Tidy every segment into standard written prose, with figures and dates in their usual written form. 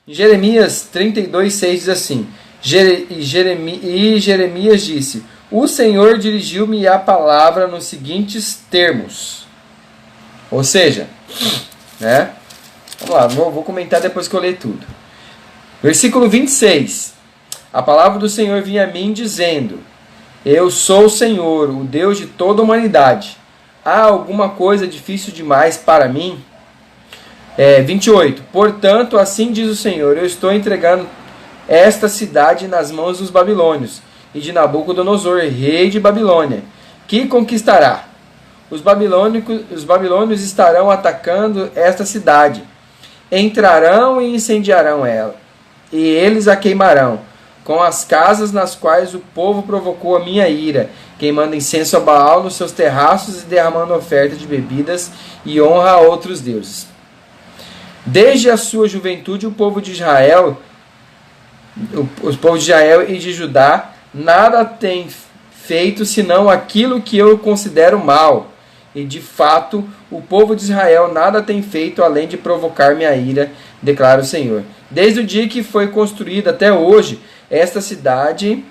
Em Jeremias 32:6 diz assim: Jeremias disse: o Senhor dirigiu-me a palavra nos seguintes termos. Ou seja, né? Vamos lá, vou comentar depois que eu ler tudo. Versículo 26. A palavra do Senhor vinha a mim dizendo: eu sou o Senhor, o Deus de toda a humanidade. Há alguma coisa difícil demais para mim? 28. Portanto, assim diz o Senhor: eu estou entregando esta cidade nas mãos dos babilônios e de Nabucodonosor, rei de Babilônia, que conquistará. Os babilônios estarão atacando esta cidade. Entrarão e incendiarão ela, e eles a queimarão, com as casas nas quais o povo provocou a minha ira, queimando incenso a Baal nos seus terraços e derramando oferta de bebidas e honra a outros deuses. Desde a sua juventude, o povo de Israel, os povos de Israel e de Judá, nada tem feito senão aquilo que eu considero mal. E de fato, o povo de Israel nada tem feito além de provocar minha ira, declara o Senhor. Desde o dia que foi construída até hoje, esta cidade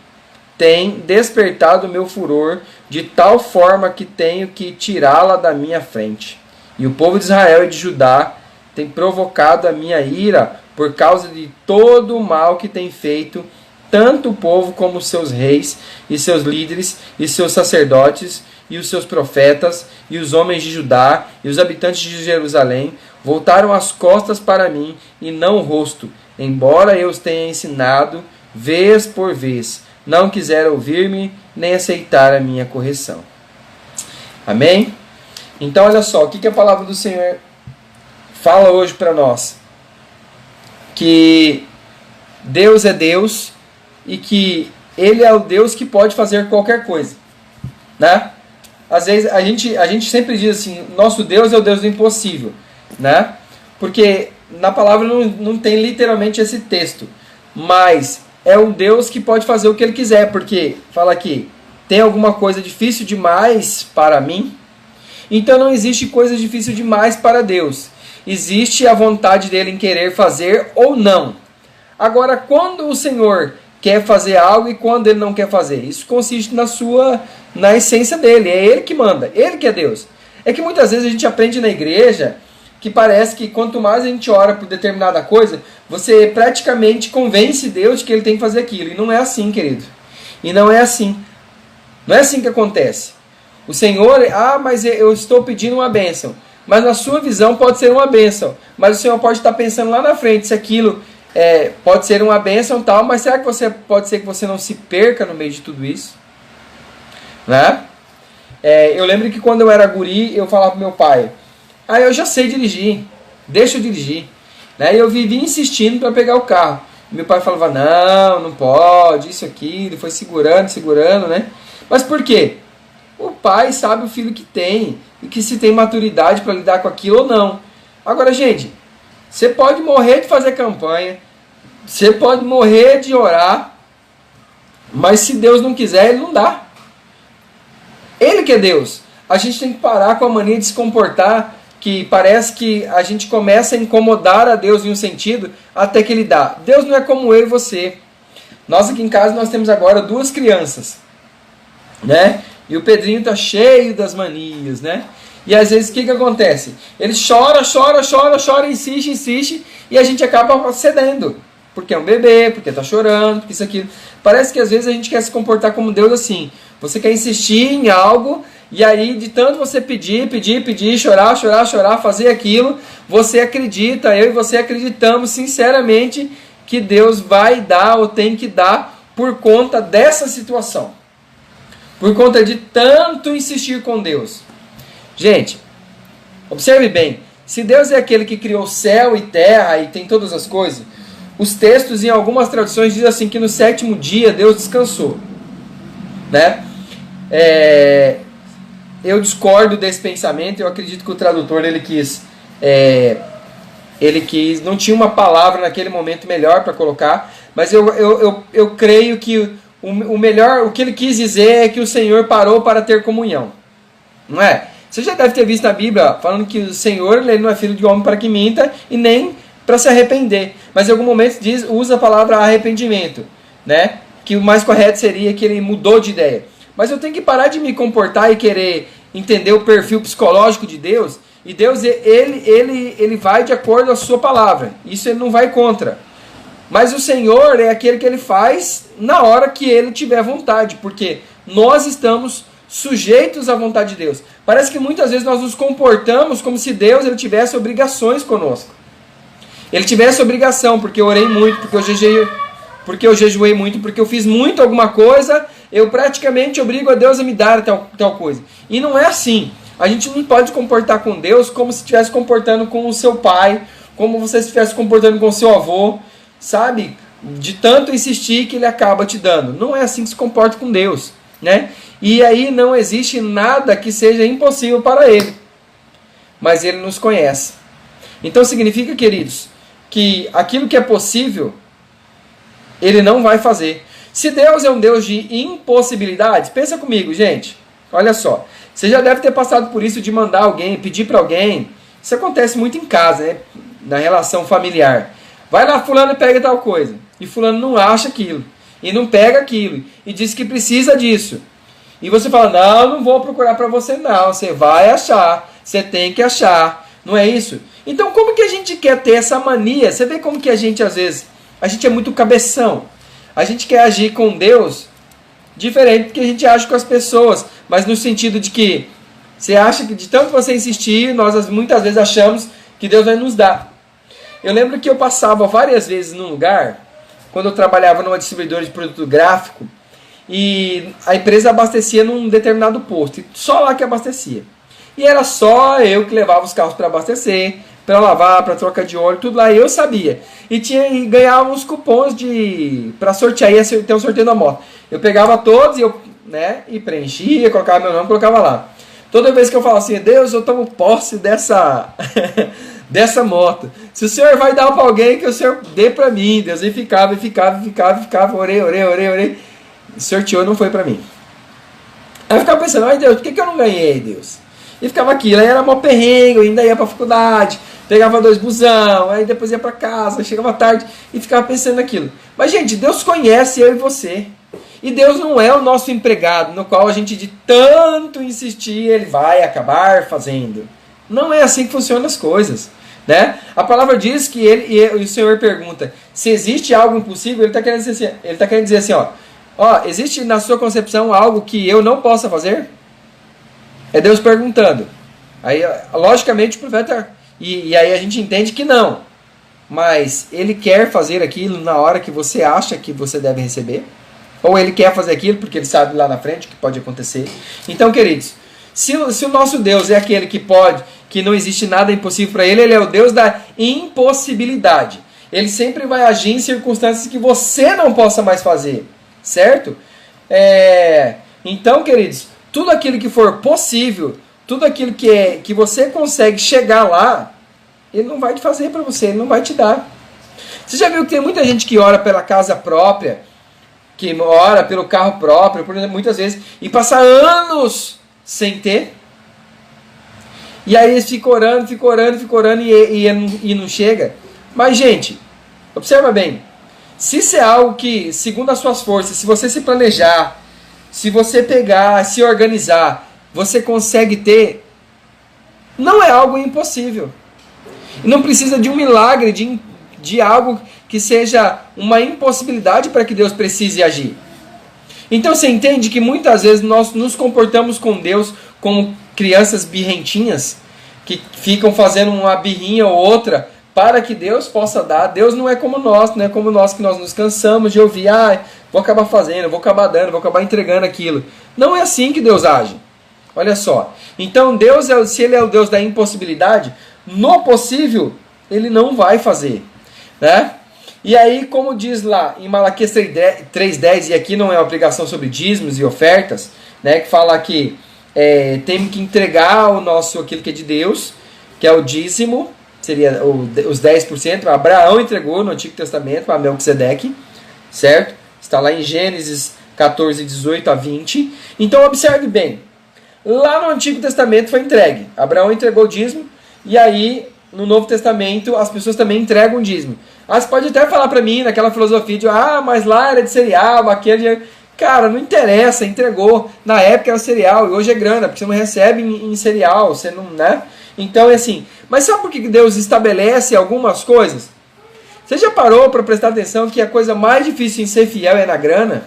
tem despertado o meu furor, de tal forma que tenho que tirá-la da minha frente. E o povo de Israel e de Judá tem provocado a minha ira por causa de todo o mal que tem feito, tanto o povo como os seus reis e seus líderes e seus sacerdotes e os seus profetas e os homens de Judá e os habitantes de Jerusalém voltaram as costas para mim e não o rosto, embora eu os tenha ensinado vez por vez. Não quiseram ouvir-me nem aceitar a minha correção. Amém? Então olha só, o que a palavra do Senhor fala hoje para nós? Que Deus é Deus e que Ele é o Deus que pode fazer qualquer coisa, né? Às vezes a gente sempre diz assim: nosso Deus é o Deus do impossível, né? Porque na palavra não tem literalmente esse texto, mas é um Deus que pode fazer o que Ele quiser, porque fala aqui: tem alguma coisa difícil demais para mim? Então não existe coisa difícil demais para Deus. Existe a vontade dele em querer fazer ou não. Agora, quando o Senhor quer fazer algo e quando ele não quer fazer, isso consiste na essência dele. É ele que manda, ele que é Deus. É que muitas vezes a gente aprende na igreja que parece que quanto mais a gente ora por determinada coisa, você praticamente convence Deus de que ele tem que fazer aquilo. E não é assim, querido. E não é assim. Não é assim que acontece. O Senhor, mas eu estou pedindo uma bênção. Mas na sua visão pode ser uma bênção. Mas o Senhor pode estar pensando lá na frente se aquilo pode ser uma bênção tal, mas será que pode ser que você não se perca no meio de tudo isso? Né? Eu lembro que quando eu era guri, eu falava pro meu pai: eu já sei dirigir, deixa eu dirigir. Né? E eu vivia insistindo para pegar o carro. Meu pai falava: não pode, isso aqui. Ele foi segurando, né? Mas por quê? O pai sabe o filho que tem e que se tem maturidade para lidar com aquilo ou não. Agora, gente, você pode morrer de fazer campanha, você pode morrer de orar, mas se Deus não quiser, Ele não dá. Ele que é Deus. A gente tem que parar com a mania de se comportar que parece que a gente começa a incomodar a Deus em um sentido até que Ele dá. Deus não é como eu e você. Nós aqui em casa nós temos agora 2 crianças, né? E o Pedrinho está cheio das manias, né? E às vezes o que acontece? Ele chora, insiste, e a gente acaba cedendo. Porque é um bebê, porque está chorando, porque isso, aquilo. Parece que às vezes a gente quer se comportar como Deus assim. Você quer insistir em algo, e aí de tanto você pedir, chorar, fazer aquilo, você acredita, eu e você acreditamos sinceramente que Deus vai dar ou tem que dar por conta dessa situação. Por conta de tanto insistir com Deus. Gente, observe bem. Se Deus é aquele que criou céu e terra e tem todas as coisas, os textos em algumas traduções dizem assim que no 7º dia Deus descansou. Né? Eu discordo desse pensamento. Eu acredito que o tradutor ele quis, não tinha uma palavra naquele momento melhor para colocar, mas eu creio que o melhor, o que ele quis dizer é que o Senhor parou para ter comunhão. Não é? Você já deve ter visto na Bíblia falando que o Senhor ele não é filho de homem para que minta e nem para se arrepender. Mas em algum momento usa a palavra arrependimento, né? Que o mais correto seria que ele mudou de ideia. Mas eu tenho que parar de me comportar e querer entender o perfil psicológico de Deus. E Deus, ele vai de acordo com a sua palavra. Isso ele não vai contra. Mas o Senhor é aquele que ele faz na hora que ele tiver vontade. Porque nós estamos sujeitos à vontade de Deus. Parece que muitas vezes nós nos comportamos como se Deus ele tivesse obrigações conosco. Ele tivesse obrigação, porque eu orei muito, porque eu jejuei muito, porque eu fiz muito alguma coisa, eu praticamente obrigo a Deus a me dar tal coisa. E não é assim. A gente não pode se comportar com Deus como se estivesse comportando com o seu pai, como você estivesse comportando com o seu avô, sabe? De tanto insistir que ele acaba te dando. Não é assim que se comporta com Deus, né? E aí não existe nada que seja impossível para ele. Mas ele nos conhece. Então significa, queridos, que aquilo que é possível, ele não vai fazer. Se Deus é um Deus de impossibilidades, pensa comigo, gente. Olha só. Você já deve ter passado por isso de mandar alguém, pedir para alguém. Isso acontece muito em casa, né? Na relação familiar. Vai lá, fulano, e pega tal coisa. E fulano não acha aquilo. E não pega aquilo. E diz que precisa disso. E você fala, não vou procurar para você não. Você vai achar. Você tem que achar. Não é isso? Então como que a gente quer ter essa mania? Você vê como que a gente às vezes... A gente é muito cabeção. A gente quer agir com Deus diferente do que a gente age com as pessoas. Mas no sentido de que você acha que de tanto você insistir, nós muitas vezes achamos que Deus vai nos dar. Eu lembro que eu passava várias vezes num lugar, quando eu trabalhava numa distribuidora de produto gráfico, e a empresa abastecia num determinado posto, e só lá que abastecia. E era só eu que levava os carros para abastecer, para lavar, para troca de óleo, tudo lá, e eu sabia. E ganhava uns cupons para sortear, ia ter um sorteio da moto. Eu pegava todos e preenchia, colocava meu nome, colocava lá. Toda vez que eu falava assim, Deus, eu tomo posse dessa moto. Se o Senhor vai dar para alguém, que o Senhor dê para mim, Deus. E ficava, orei. Sorteou, não foi para mim. Aí eu ficava pensando, ai Deus, por que eu não ganhei, Deus? E ficava aquilo, aí era mó perrengue, eu ainda ia para a faculdade, pegava 2 busão, aí depois ia para casa, chegava tarde e ficava pensando naquilo. Mas gente, Deus conhece eu e você. E Deus não é o nosso empregado, no qual a gente de tanto insistir, ele vai acabar fazendo. Não é assim que funcionam as coisas, né? A palavra diz que e o Senhor pergunta, se existe algo impossível, ele está querendo dizer assim, ó, existe na sua concepção algo que eu não possa fazer? É Deus perguntando. Aí, logicamente, o profeta... E aí a gente entende que não. Mas ele quer fazer aquilo na hora que você acha que você deve receber. Ou ele quer fazer aquilo porque ele sabe lá na frente que pode acontecer. Então, queridos, se o nosso Deus é aquele que pode, que não existe nada impossível para ele, ele é o Deus da impossibilidade. Ele sempre vai agir em circunstâncias que você não possa mais fazer. Certo? Então, queridos, tudo aquilo que for possível, tudo aquilo que você consegue chegar lá, ele não vai te fazer para você, ele não vai te dar. Você já viu que tem muita gente que ora pela casa própria, que ora pelo carro próprio, muitas vezes, e passa anos sem ter? E aí eles ficam orando, e não chega. Mas, gente, observa bem, se isso é algo que, segundo as suas forças, se você se planejar, se você pegar, se organizar, você consegue ter, não é algo impossível. E não precisa de um milagre, de algo que seja uma impossibilidade para que Deus precise agir. Então você entende que muitas vezes nós nos comportamos com Deus como crianças birrentinhas, que ficam fazendo uma birrinha ou outra para que Deus possa dar. Deus não é como nós, não é como nós que nós nos cansamos de ouvir, vou acabar fazendo, vou acabar dando, vou acabar entregando aquilo. Não é assim que Deus age. Olha só. Então Deus, se Ele é o Deus da impossibilidade, no possível, Ele não vai fazer. Né? E aí, como diz lá em Malaquias 3:10, e aqui não é uma pregação sobre dízimos e ofertas, né, que fala que temos que entregar aquilo que é de Deus, que é o dízimo, seria os 10%, Abraão entregou no Antigo Testamento para Melquisedeque, certo? Está lá em Gênesis 14, 18 a 20. Então observe bem, lá no Antigo Testamento foi entregue, Abraão entregou o dízimo, e aí no Novo Testamento as pessoas também entregam dízimo. Você pode até falar para mim naquela filosofia de, mas lá era de cereal, aquele... Cara, não interessa, entregou. Na época era cereal e hoje é grana, porque você não recebe em cereal, você não, né? Então é assim. Mas sabe por que Deus estabelece algumas coisas? Você já parou para prestar atenção que a coisa mais difícil em ser fiel é na grana?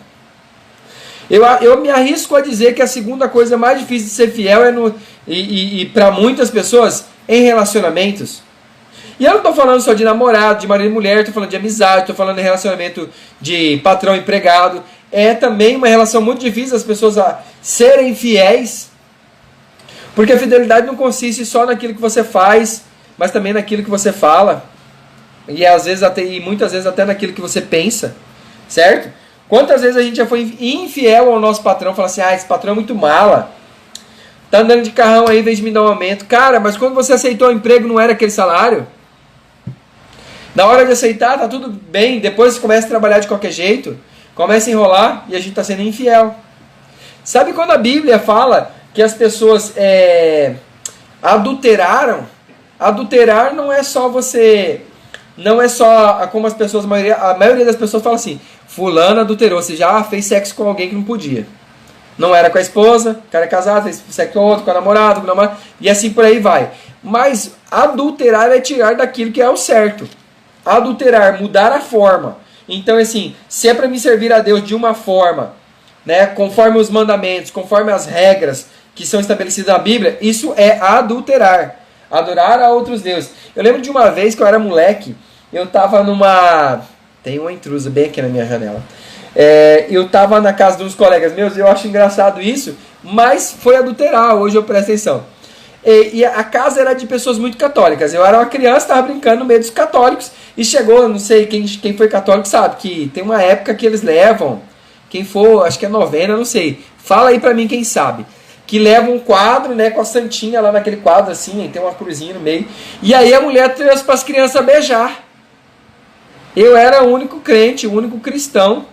Eu me arrisco a dizer que a segunda coisa mais difícil de ser fiel é e para muitas pessoas, em relacionamentos. E eu não estou falando só de namorado, de marido e mulher, estou falando de amizade, estou falando de relacionamento de patrão e empregado. É também uma relação muito difícil as pessoas a serem fiéis, porque a fidelidade não consiste só naquilo que você faz, mas também naquilo que você fala, e às vezes e muitas vezes até naquilo que você pensa, certo? Quantas vezes a gente já foi infiel ao nosso patrão, fala assim, esse patrão é muito mala, tá andando de carrão aí em vez de me dar um aumento. Cara, mas quando você aceitou o emprego não era aquele salário? Na hora de aceitar, tá tudo bem, depois você começa a trabalhar de qualquer jeito, começa a enrolar e a gente está sendo infiel. Sabe quando a Bíblia fala que as pessoas adulteraram? Adulterar não é só você... Não é só como as pessoas... A maioria das pessoas fala assim, fulano adulterou, você já fez sexo com alguém que não podia. Não era com a esposa, o cara é casado, fez sexo com outro, com a namorada, e assim por aí vai. Mas adulterar é tirar daquilo que é o certo. Adulterar, mudar a forma. Então, assim, se é para me servir a Deus de uma forma, né, conforme os mandamentos, conforme as regras que são estabelecidas na Bíblia, isso é adulterar. Adorar a outros deuses. Eu lembro de uma vez que eu era moleque, eu tava numa... Tem uma intrusa bem aqui na minha janela. Eu tava na casa de uns colegas meus, eu acho engraçado isso, mas foi adulterar, hoje eu presto atenção. E a casa era de pessoas muito católicas. Eu era uma criança, estava brincando no meio dos católicos, e chegou, não sei, quem foi católico sabe, que tem uma época que eles levam, quem for, acho que é novena, não sei, fala aí pra mim quem sabe, que leva um quadro, né, com a santinha lá naquele quadro assim, tem uma cruzinha no meio, e aí a mulher trouxe para as crianças beijar. Eu era o único crente, o único cristão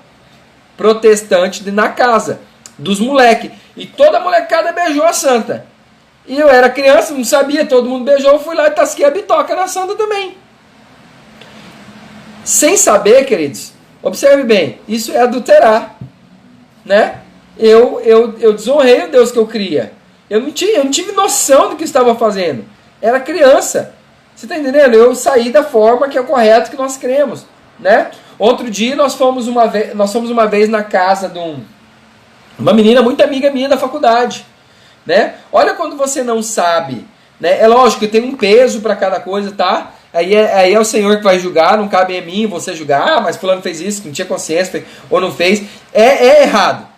protestante na casa dos moleques, e toda a molecada beijou a santa. E eu era criança, não sabia, todo mundo beijou, eu fui lá e tasquei a bitoca na santa também. Sem saber, queridos, observe bem, isso é adulterar, né? Eu desonrei o Deus que eu cria. Eu não tive noção do que estava fazendo. Era criança. Você está entendendo? Eu saí da forma que é correta que nós cremos, né? Outro dia nós fomos uma vez na casa de uma menina muito amiga minha da faculdade, né? Olha quando você não sabe, né? É lógico que tem um peso para cada coisa, tá? Aí é o Senhor que vai julgar, não cabe a mim você julgar, mas fulano fez isso, não tinha consciência, ou não fez. É errado.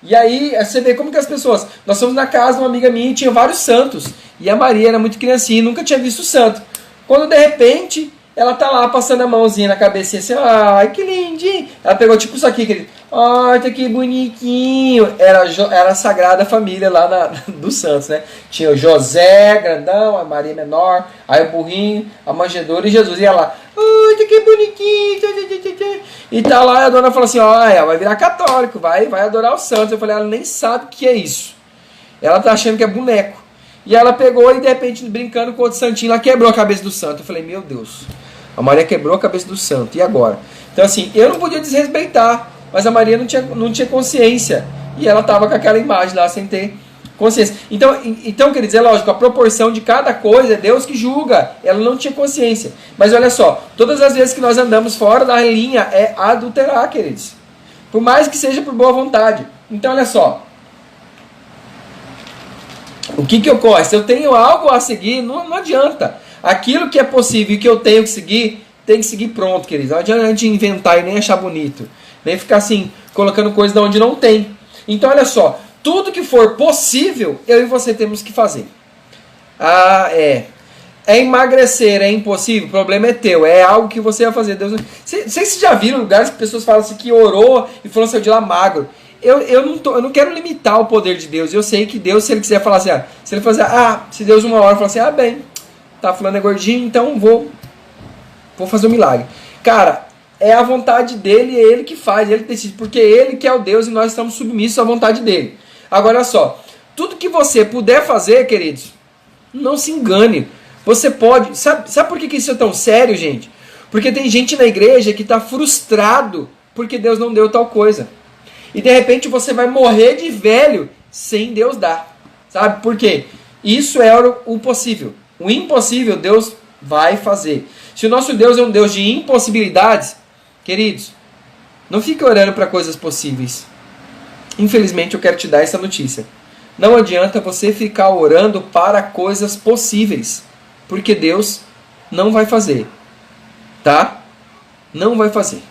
E aí você vê como que as pessoas... Nós fomos na casa de uma amiga minha e tinha vários santos. E a Maria era muito criancinha e nunca tinha visto o santo. Quando de repente ela tá lá passando a mãozinha na cabecinha assim, ai que lindinho. Ela pegou tipo isso aqui, querido. Ai, tá que bonitinho. Era a Sagrada Família lá dos santos, né? Tinha o José, grandão, a Maria menor, aí o burrinho, a manjedoura e Jesus. E ela, ai, tá que bonitinho. E tá lá, a dona falou assim, ela vai virar católico, vai adorar os santos. Eu falei, ela nem sabe o que é isso. Ela tá achando que é boneco. E ela pegou e de repente, brincando com outro santinho, ela quebrou a cabeça do santo. Eu falei, meu Deus, a Maria quebrou a cabeça do santo, e agora? Então assim, eu não podia desrespeitar, mas a Maria não tinha consciência. E ela estava com aquela imagem lá, sem ter consciência. Então, quer dizer, lógico, a proporção de cada coisa é Deus que julga. Ela não tinha consciência. Mas olha só, todas as vezes que nós andamos fora da linha é adulterar, queridos. Por mais que seja por boa vontade. Então, olha só. O que ocorre? Se eu tenho algo a seguir, não adianta. Aquilo que é possível e que eu tenho que seguir, tem que seguir pronto, queridos. Não adianta a gente inventar e nem achar bonito. Nem ficar assim, colocando coisa de onde não tem. Então, olha só. Tudo que for possível, eu e você temos que fazer. É emagrecer, é impossível, o problema é teu. É algo que você vai fazer. Deus... Vocês já viram lugares que pessoas falam assim, que orou e falou saiu de lá magro. Eu não quero limitar o poder de Deus. Eu sei que Deus, se Ele quiser falar assim, se Ele fazer, se Deus uma hora falar assim, bem, tá falando é gordinho, então vou fazer um milagre. Cara, é a vontade dele, é Ele que faz, Ele que decide, porque Ele que é o Deus e nós estamos submissos à vontade dele. Agora olha só, tudo que você puder fazer, queridos, não se engane. Você pode... Sabe por que isso é tão sério, gente? Porque tem gente na igreja que está frustrado porque Deus não deu tal coisa. E de repente você vai morrer de velho sem Deus dar. Sabe por quê? Isso é o possível. O impossível Deus vai fazer. Se o nosso Deus é um Deus de impossibilidades, queridos, não fique orando para coisas possíveis. Infelizmente eu quero te dar essa notícia. Não adianta você ficar orando para coisas possíveis, porque Deus não vai fazer. Tá? Não vai fazer.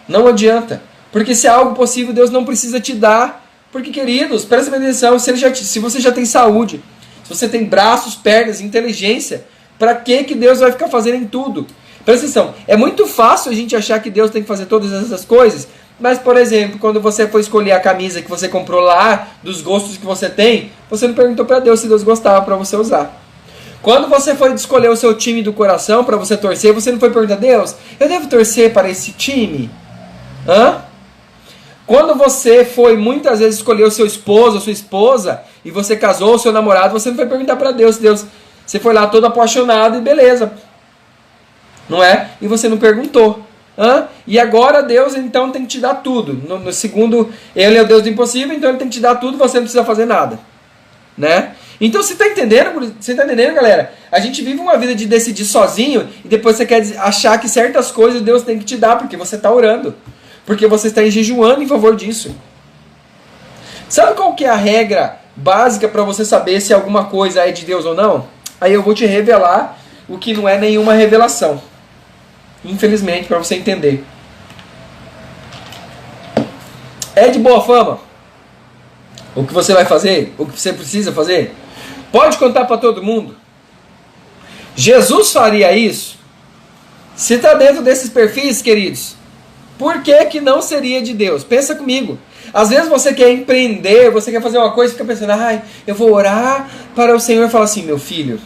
Não adianta. Porque se é algo possível, Deus não precisa te dar. Porque, queridos, presta atenção, se você já tem saúde, se você tem braços, pernas, inteligência, para que Deus vai ficar fazendo em tudo? Presta atenção, é muito fácil a gente achar que Deus tem que fazer todas essas coisas, mas, por exemplo, quando você for escolher a camisa que você comprou lá, dos gostos que você tem, você não perguntou para Deus se Deus gostava para você usar. Quando você foi escolher o seu time do coração para você torcer, você não foi perguntar a Deus, eu devo torcer para esse time? Hã? Quando você foi muitas vezes escolher o seu esposo ou sua esposa, e você casou o seu namorado, você não foi perguntar para Deus, você foi lá todo apaixonado e beleza. Não é? E você não perguntou. Hã? E agora Deus então tem que te dar tudo. No segundo, Ele é o Deus do impossível, então Ele tem que te dar tudo, você não precisa fazer nada. Né? Então você está entendendo? Você está entendendo, galera? A gente vive uma vida de decidir sozinho e depois você quer achar que certas coisas Deus tem que te dar, porque você está orando. Porque você está jejuando em favor disso. Sabe qual que é a regra básica para você saber se alguma coisa é de Deus ou não? Aí eu vou te revelar o que não é nenhuma revelação. Infelizmente, para você entender. É de boa fama o que você vai fazer? O que você precisa fazer? Pode contar para todo mundo? Jesus faria isso? Se está dentro desses perfis, queridos, por que não seria de Deus? Pensa comigo. Às vezes você quer empreender, você quer fazer uma coisa e fica pensando, eu vou orar para o Senhor e falar assim, meu filho,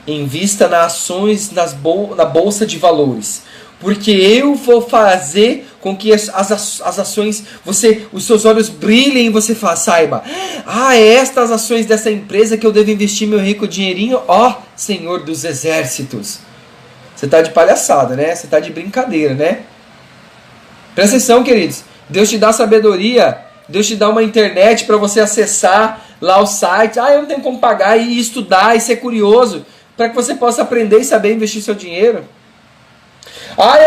invista nas ações, na bolsa de valores, porque eu vou fazer com que as ações, os seus olhos brilhem e você saiba, é estas ações dessa empresa que eu devo investir meu rico dinheirinho, Senhor dos exércitos. Você está de palhaçada, né? Você está de brincadeira, né? Presta atenção, queridos. Deus te dá sabedoria, Deus te dá uma internet para você acessar lá o site. Eu não tenho como pagar e estudar e ser curioso, para que você possa aprender e saber investir seu dinheiro.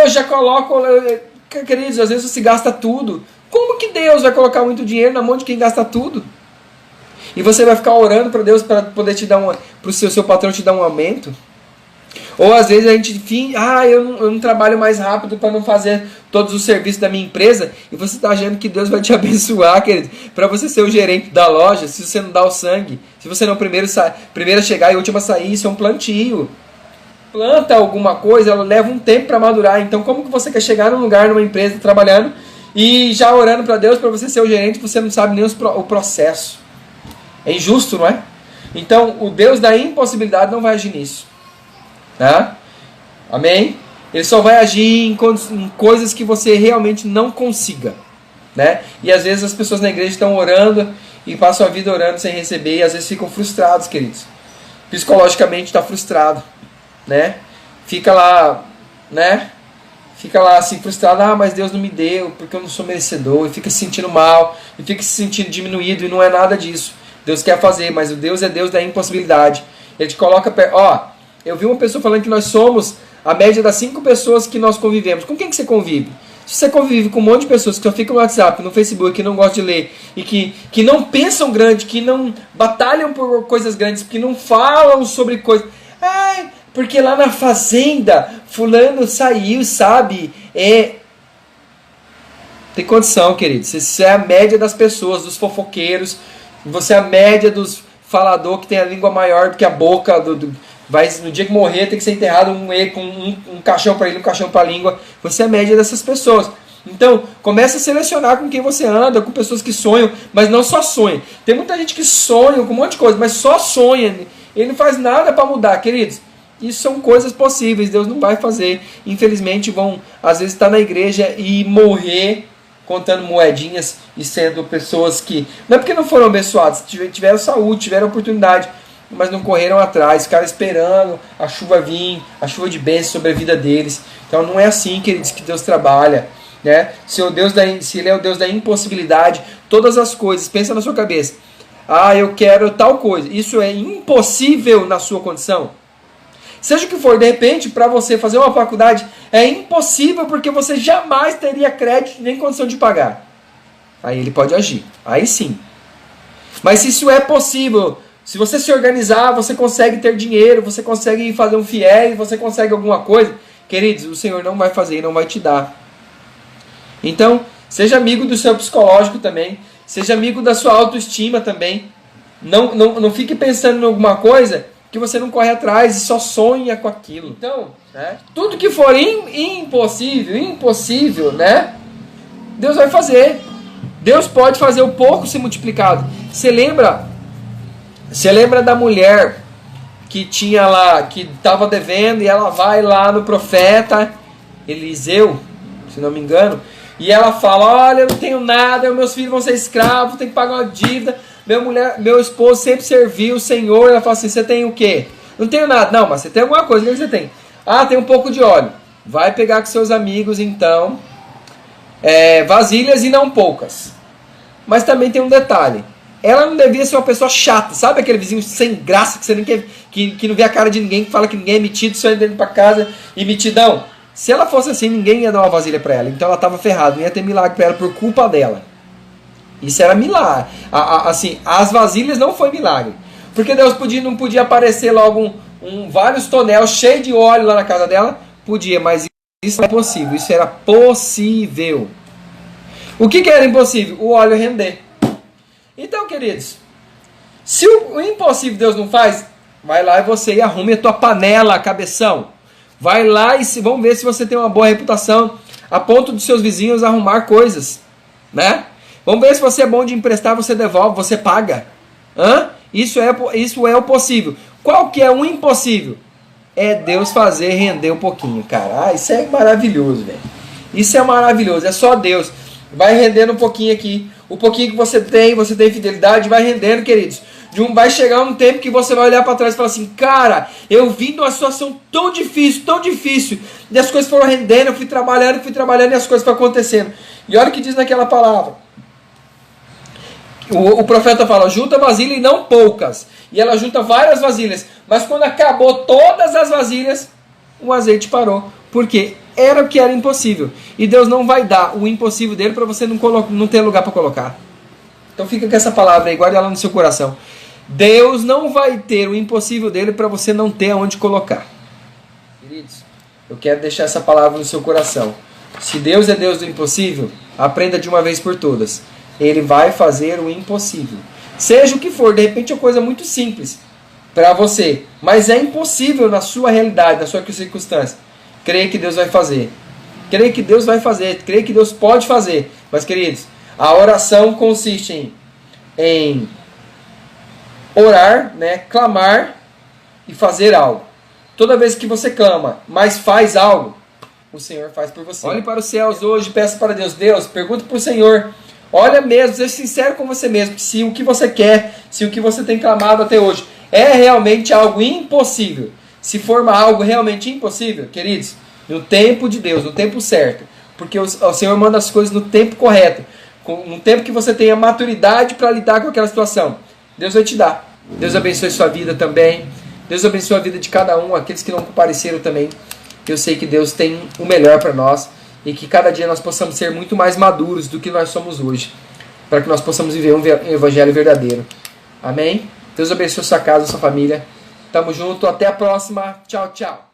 Eu já coloco... Queridos, às vezes você gasta tudo. Como que Deus vai colocar muito dinheiro na mão de quem gasta tudo? E você vai ficar orando para Deus para poder te dar para o seu patrão te dar um aumento? Ou às vezes a gente eu não trabalho mais rápido para não fazer todos os serviços da minha empresa, e você está achando que Deus vai te abençoar, querido, para você ser o gerente da loja, se você não dá o sangue, se você não primeiro a chegar e último a sair. Isso é um plantio. Planta alguma coisa, ela leva um tempo para madurar. Então como que você quer chegar num lugar, numa empresa, trabalhando, e já orando para Deus para você ser o gerente, você não sabe nem o processo? É injusto, não é? Então o Deus da impossibilidade não vai agir nisso. Tá? Amém? Ele só vai agir em coisas que você realmente não consiga, né? E às vezes as pessoas na igreja estão orando e passam a vida orando sem receber, e às vezes ficam frustrados, queridos. Psicologicamente está frustrado, né? Fica lá, né? Fica lá assim frustrado, mas Deus não me deu, porque eu não sou merecedor, e fica se sentindo mal, e fica se sentindo diminuído, e não é nada disso. Deus quer fazer, mas o Deus é Deus da impossibilidade. Ele te coloca perto. Eu vi uma pessoa falando que nós somos a média das 5 pessoas que nós convivemos. Com quem que você convive? Se você convive com um monte de pessoas que só ficam no WhatsApp, no Facebook, que não gostam de ler, e que não pensam grande, que não batalham por coisas grandes, que não falam sobre coisas... porque lá na fazenda, fulano saiu, sabe? Tem condição, querido. Você é a média das pessoas, dos fofoqueiros. Você é a média dos faladores que tem a língua maior do que a boca no dia que morrer tem que ser enterrado com um caixão para ele, um caixão para a língua. Você é a média dessas pessoas. Então, comece a selecionar com quem você anda, com pessoas que sonham, mas não só sonham. Tem muita gente que sonha com um monte de coisa, mas só sonha. Ele não faz nada para mudar, queridos. Isso são coisas possíveis, Deus não vai fazer. Infelizmente vão, às vezes, estar na igreja e morrer contando moedinhas e sendo pessoas que... Não é porque não foram abençoados, tiveram saúde, tiveram oportunidade, mas não correram atrás, ficaram esperando a chuva vir, a chuva de bênção sobre a vida deles. Então não é assim, queridos, que Deus trabalha, né? Se Ele é o Deus da impossibilidade, todas as coisas, pensa na sua cabeça, eu quero tal coisa, isso é impossível na sua condição? Seja o que for, de repente, para você fazer uma faculdade, é impossível porque você jamais teria crédito nem condição de pagar. Aí Ele pode agir, aí sim. Mas se isso é possível, se você se organizar, você consegue ter dinheiro, você consegue fazer um fiéis, você consegue alguma coisa, queridos, o Senhor não vai fazer e não vai te dar. Então, seja amigo do seu psicológico também, seja amigo da sua autoestima também. Não fique pensando em alguma coisa que você não corre atrás e só sonha com aquilo. Então, né, tudo que for impossível, né, Deus vai fazer. Deus pode fazer o pouco ser multiplicado. Você lembra da mulher que tinha lá, que estava devendo, e ela vai lá no profeta Eliseu, se não me engano, e ela fala, olha, eu não tenho nada, meus filhos vão ser escravos, tenho que pagar uma dívida, meu esposo sempre serviu o Senhor. Ela fala assim, você tem o quê? Não tenho nada. Não, mas você tem alguma coisa, o que você tem? Tem um pouco de óleo. Vai pegar com seus amigos então, vasilhas e não poucas. Mas também tem um detalhe, ela não devia ser uma pessoa chata, sabe aquele vizinho sem graça, que você nem quer, que não vê a cara de ninguém, que fala que ninguém é metido, só entra dentro pra casa e metidão. Se ela fosse assim, ninguém ia dar uma vasilha para ela. Então ela estava ferrada, não ia ter milagre para ela por culpa dela. Isso era milagre. Assim, as vasilhas não foi milagre. Porque Deus não podia aparecer logo vários tonéis cheios de óleo lá na casa dela? Podia, mas isso não é possível. Isso era possível. O que era impossível? O óleo render. Então, queridos, se o impossível Deus não faz, vai lá e você arrume a tua panela, cabeção. Vai lá e vamos ver se você tem uma boa reputação a ponto dos seus vizinhos arrumar coisas, né? Vamos ver se você é bom de emprestar, você devolve, você paga. Isso é o possível. Qual que é o impossível? É Deus fazer render um pouquinho, cara. Isso é maravilhoso, velho. Isso é maravilhoso, é só Deus. Vai rendendo um pouquinho aqui. O pouquinho que você tem fidelidade, vai rendendo, queridos. Vai chegar um tempo que você vai olhar para trás e falar assim, cara, eu vim de uma situação tão difícil, e as coisas foram rendendo, eu fui trabalhando e as coisas foram acontecendo. E olha o que diz naquela palavra. O profeta fala, junta vasilha e não poucas. E ela junta várias vasilhas. Mas quando acabou todas as vasilhas, o azeite parou. Por quê? Era o que era impossível. E Deus não vai dar o impossível dele para você não ter lugar para colocar. Então fica com essa palavra aí, guarde ela no seu coração. Deus não vai ter o impossível dele para você não ter aonde colocar. Queridos, eu quero deixar essa palavra no seu coração. Se Deus é Deus do impossível, aprenda de uma vez por todas. Ele vai fazer o impossível. Seja o que for, de repente é uma coisa muito simples para você, mas é impossível na sua realidade, na sua circunstância. Creia que Deus vai fazer. Creia que Deus vai fazer. Creia que Deus pode fazer. Mas, queridos, a oração consiste em orar, né, clamar e fazer algo. Toda vez que você clama, mas faz algo, o Senhor faz por você. Olhe para os céus hoje, peça para Deus. Deus, pergunta para o Senhor. Olha mesmo, seja sincero com você mesmo. Se o que você quer, se o que você tem clamado até hoje é realmente algo impossível. Se for algo realmente impossível, queridos, no tempo de Deus, no tempo certo. Porque o Senhor manda as coisas no tempo correto. No tempo que você tenha maturidade para lidar com aquela situação. Deus vai te dar. Deus abençoe sua vida também. Deus abençoe a vida de cada um, aqueles que não compareceram também. Eu sei que Deus tem o melhor para nós. E que cada dia nós possamos ser muito mais maduros do que nós somos hoje. Para que nós possamos viver um evangelho verdadeiro. Amém? Deus abençoe sua casa, sua família. Tamo junto, até a próxima. Tchau, tchau.